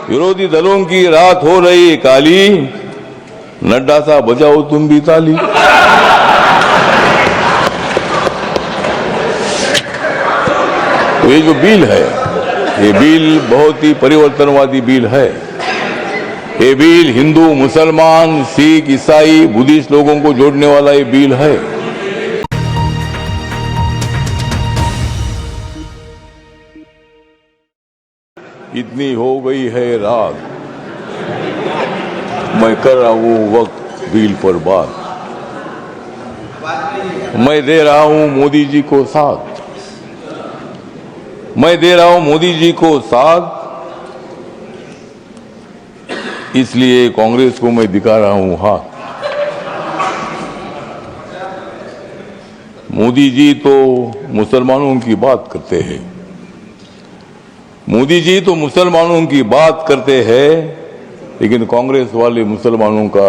विरोधी दलों की रात हो रही काली, नड्डा साहब बजाओ तुम भी ताली। तो ये जो बिल है, ये बिल बहुत ही परिवर्तनवादी बिल है। ये बिल हिंदू, मुसलमान, सिख, ईसाई, बुद्धिस्ट लोगों को जोड़ने वाला ये बिल है। इतनी हो गई है रात, मैं कर रहा हूं वक्त बिल पर बात। मैं दे रहा हूं मोदी जी को साथ, मैं दे रहा हूं मोदी जी को साथ, इसलिए कांग्रेस को मैं दिखा रहा हूं हाथ। मोदी जी तो मुसलमानों की बात करते हैं, मोदी जी तो मुसलमानों की बात करते हैं, लेकिन कांग्रेस वाले मुसलमानों का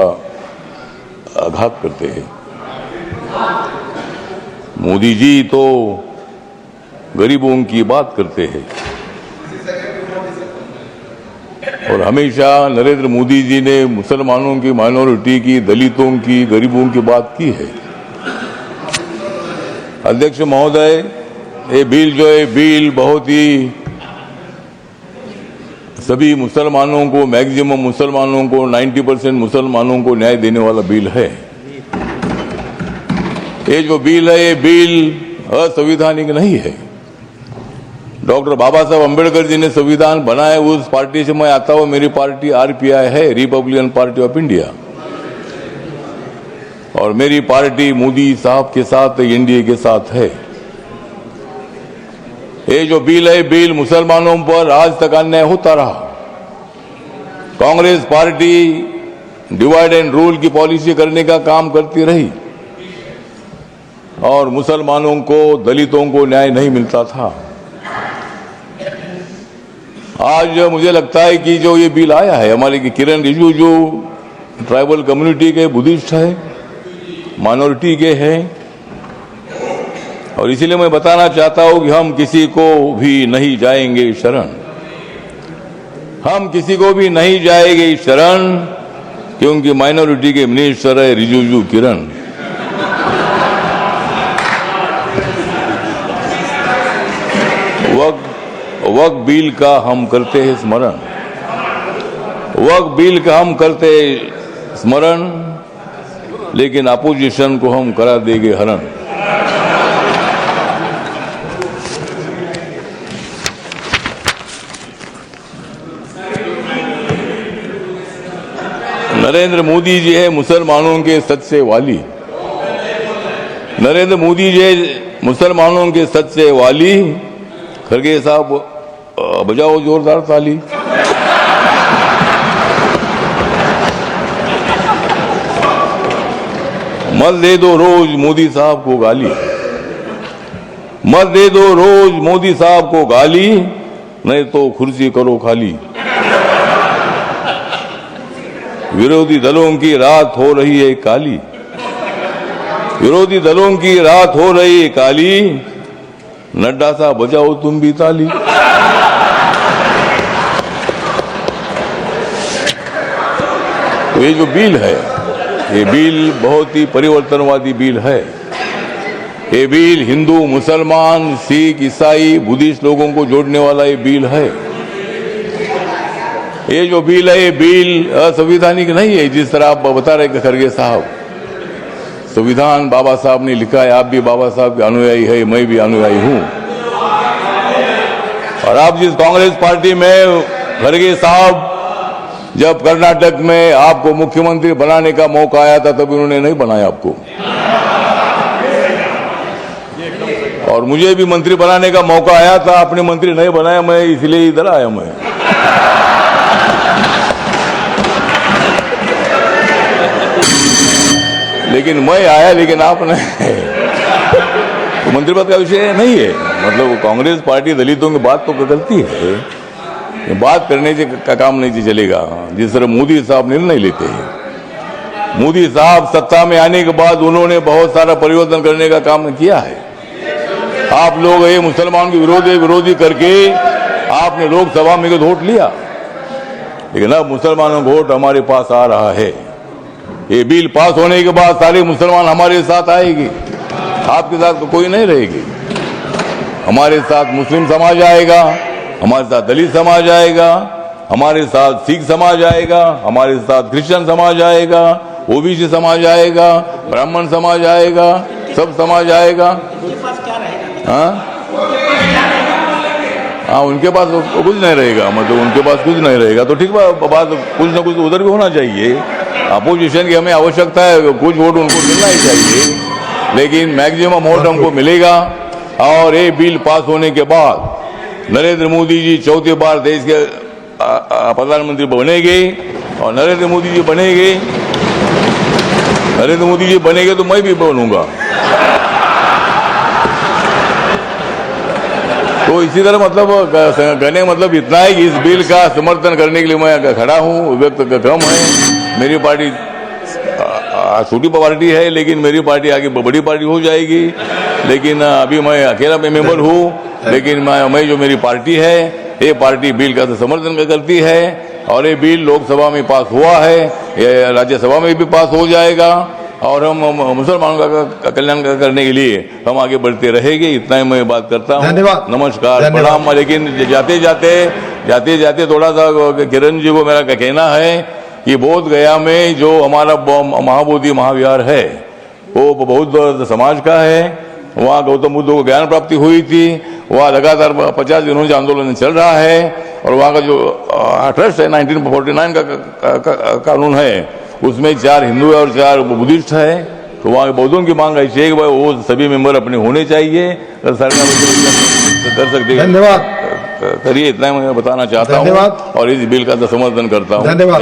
आघात करते हैं। मोदी जी तो गरीबों की बात करते हैं और हमेशा नरेंद्र मोदी जी ने मुसलमानों की, माइनॉरिटी की, दलितों की, गरीबों की बात की है। अध्यक्ष महोदय, ये बिल जो है, बिल बहुत ही सभी मुसलमानों को, मैक्सिमम मुसलमानों को, 90% मुसलमानों को न्याय देने वाला बिल है। ये जो बिल है, ये बिल असंवैधानिक नहीं है। डॉक्टर बाबा साहब अम्बेडकर जी ने संविधान बनाया, उस पार्टी से मैं आता हूं। मेरी पार्टी आरपीआई है, रिपब्लिकन पार्टी ऑफ इंडिया, और मेरी पार्टी मोदी साहब के साथ, एनडीए के साथ है। ये जो बिल है, बिल मुसलमानों पर आज तक अन्याय होता रहा। Congress party divide and rule की पॉलिसी करने का काम करती रही और मुसलमानों को, दलितों को न्याय नहीं मिलता था। आज मुझे लगता है कि जो ये बिल आया है, हमारे की किरण रिजिजू जो ट्राइबल कम्युनिटी के, बुद्धिस्ट है, माइनॉरिटी के हैं, और इसीलिए मैं बताना चाहता हूं कि हम किसी को भी नहीं जाएंगे शरण, हम किसी को भी नहीं जाएंगे शरण, क्योंकि माइनॉरिटी के मिनिस्टर है रिजिजू किरण। वक्त बिल का हम करते हैं स्मरण, वक्त बिल का हम करते हैं स्मरण, लेकिन अपोजिशन को हम करा देंगे हरण। नरेंद्र मोदी जी है मुसलमानों के सच्चे वाली, नरेंद्र मोदी जी है मुसलमानों के सच्चे वाली। खड़गे साहब बजाओ जोरदार ताली। मत दे दो रोज मोदी साहब को गाली, मत दे दो रोज मोदी साहब को गाली, नहीं तो कुर्सी करो खाली। विरोधी दलों की रात हो रही है काली, विरोधी दलों की रात हो रही है काली, नड्डा साहब बजाओ तुम भी ताली। तो ये जो बिल है, ये बिल बहुत ही परिवर्तनवादी बिल है। ये बिल हिंदू, मुसलमान, सिख, ईसाई, बुद्धिस्ट लोगों को जोड़ने वाला ये बिल है। ये जो बिल है, ये बिल असंवैधानिक नहीं है, जिस तरह आप बता रहे खड़गे साहब। संविधान बाबा साहब ने लिखा है, आप भी बाबा साहब के अनुयायी है, मैं भी अनुयायी हूं। और आप जिस कांग्रेस पार्टी में, खड़गे साहब, जब कर्नाटक में आपको मुख्यमंत्री बनाने का मौका आया था, तब उन्होंने नहीं बनाया आपको, और मुझे भी मंत्री बनाने का मौका आया था, आपने मंत्री नहीं बनाया, मैं इसलिए इधर आया। मैं लेकिन मैं आया, लेकिन आपने तो मंत्री पद का विषय नहीं है। मतलब कांग्रेस पार्टी दलितों की बात तो गलती है, बात करने से का काम नहीं चलेगा। जिस तरह मोदी साहब निर्णय लेते हैं, मोदी साहब सत्ता में आने के बाद उन्होंने बहुत सारा परिवर्तन करने का काम किया है। आप लोग ये मुसलमान के विरोधी करके आपने लोकसभा में वोट लिया, लेकिन अब मुसलमानों का वोट हमारे पास आ रहा है। ये बिल पास होने के बाद सारे मुसलमान हमारे साथ आएगी, आपके साथ तो कोई नहीं रहेगी। हमारे साथ मुस्लिम समाज आएगा, हमारे साथ दलित समाज आएगा, हमारे साथ सिख समाज आएगा, हमारे साथ क्रिश्चियन समाज आएगा, ओबीसी समाज आएगा, ब्राह्मण समाज आएगा, सब समाज आएगा। हाँ, उनके पास कुछ नहीं रहेगा, मतलब उनके पास कुछ नहीं रहेगा तो ठीक बात, कुछ ना कुछ उधर भी होना चाहिए। अपोजिशन की हमें आवश्यकता है, कुछ वोट उनको मिलना ही चाहिए, लेकिन मैक्सिमम वोट हमको मिलेगा। और ये बिल पास होने के बाद नरेंद्र मोदी जी चौथी बार देश के प्रधानमंत्री बनेंगे, और नरेंद्र मोदी जी बनेंगे तो मैं भी बनूंगा। तो इसी तरह मतलब कहने का मतलब इतना है कि इस बिल का समर्थन करने के लिए मैं खड़ा हूँ। व्यक्त कम है, मेरी पार्टी छोटी पार्टी है, लेकिन मेरी पार्टी आगे बड़ी पार्टी हो जाएगी। लेकिन अभी मैं अकेला मेंबर हूँ, लेकिन मैं जो मेरी पार्टी है, ये पार्टी बिल का समर्थन करती है। और ये बिल लोकसभा में पास हुआ है, ये राज्यसभा में भी पास हो जाएगा, और हम मुसलमानों का कल्याण करने के लिए हम आगे बढ़ते रहेंगे। इतना ही मैं बात करता हूँ। धन्यवाद, नमस्कार, प्रणाम। लेकिन जाते जाते थोड़ा सा किरण जी को मेरा कहना है कि बोध गया में जो हमारा महाबोधि महाविहार है, वो बहुत समाज का है। वहाँ गौतम बुद्ध को ज्ञान प्राप्ति हुई थी। वहाँ लगातार 50 दिनों से आंदोलन चल रहा है, और वहाँ का जो ट्रस्ट है 1949 का कानून है, उसमें 4 हिंदू और 4 बुद्धिस्ट है। तो वहाँ बौद्धों की मांग ऐसी है कि भाई वो सभी मेंबर अपने होने चाहिए, तो सरकार कर सकती है। धन्यवाद, करिए, इतना मैं बताना चाहता हूँ, और इस बिल का समर्थन करता हूँ। धन्यवाद।